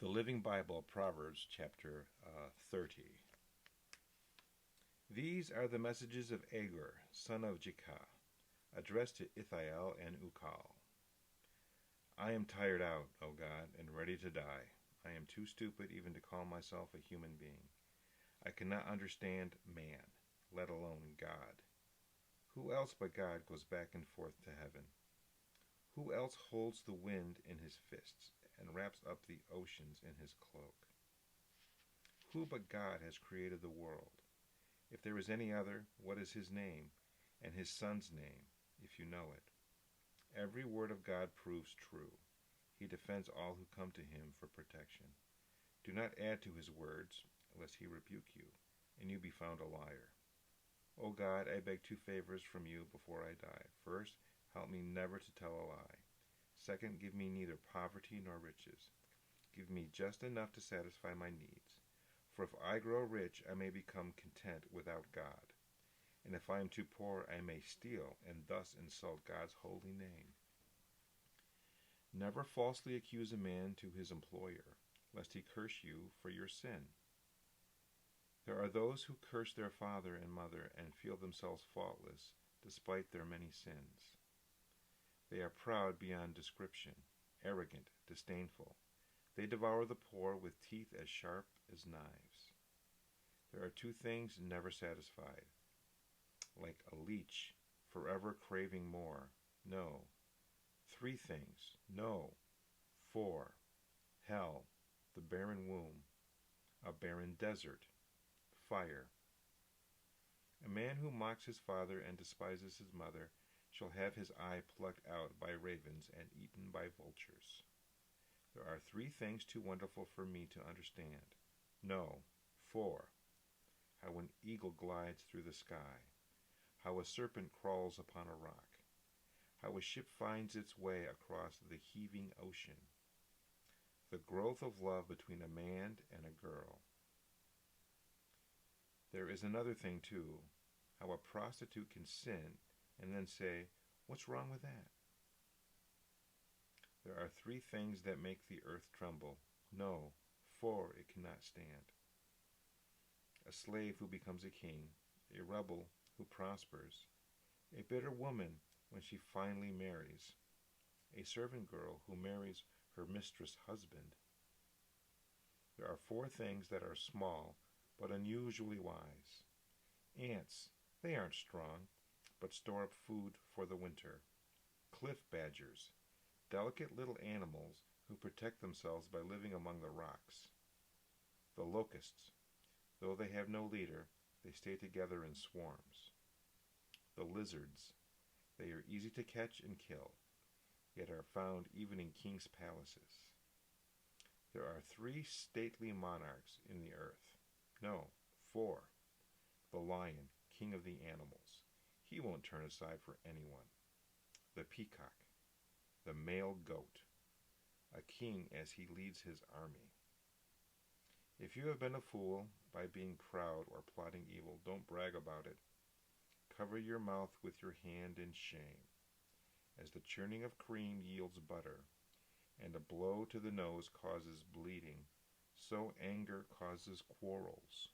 The Living Bible, Proverbs chapter 30. These are the messages of Agur, son of Jakeh, addressed to Ithiel and Ukal. I am tired out, O God, and ready to die. I am too stupid even to call myself a human being. I cannot understand man, let alone God. Who else but God goes back and forth to heaven? Who else holds the wind in his fists and wraps up the oceans in his cloak? Who but God has created the world? If there is any other, what is his name, and his son's name, if you know it? Every word of God proves true. He defends all who come to him for protection. Do not add to his words, lest he rebuke you, and you be found a liar. O God, I beg two favors from you before I die. First, help me never to tell a lie. Second, give me neither poverty nor riches. Give me just enough to satisfy my needs. For if I grow rich, I may become content without God. And if I am too poor, I may steal and thus insult God's holy name. Never falsely accuse a man to his employer, lest he curse you for your sin. There are those who curse their father and mother and feel themselves faultless despite their many sins. They are proud beyond description, arrogant, disdainful. They devour the poor with teeth as sharp as knives. There are two things never satisfied, like a leech, forever craving more. No. Three things. No. Four. Hell, the barren womb, a barren desert, fire. A man who mocks his father and despises his mother shall have his eye plucked out by ravens and eaten by vultures. There are three things too wonderful for me to understand. No, four. How an eagle glides through the sky. How a serpent crawls upon a rock. How a ship finds its way across the heaving ocean. The growth of love between a man and a girl. There is another thing, too, how a prostitute can sin and then say, "What's wrong with that?" There are three things that make the earth tremble. No, four it cannot stand. A slave who becomes a king, a rebel who prospers, a bitter woman when she finally marries, a servant girl who marries her mistress' husband. There are four things that are small but unusually wise. Ants, they aren't strong, but store up food for the winter. Cliff badgers, delicate little animals who protect themselves by living among the rocks. The locusts, though they have no leader, they stay together in swarms. The lizards, they are easy to catch and kill, yet are found even in kings' palaces. There are three stately monarchs in the earth. No, four. The lion, king of the animals. He won't turn aside for anyone. The peacock, the male goat, a king as he leads his army. If you have been a fool by being proud or plotting evil, don't brag about it. Cover your mouth with your hand in shame. As the churning of cream yields butter, and a blow to the nose causes bleeding, so anger causes quarrels.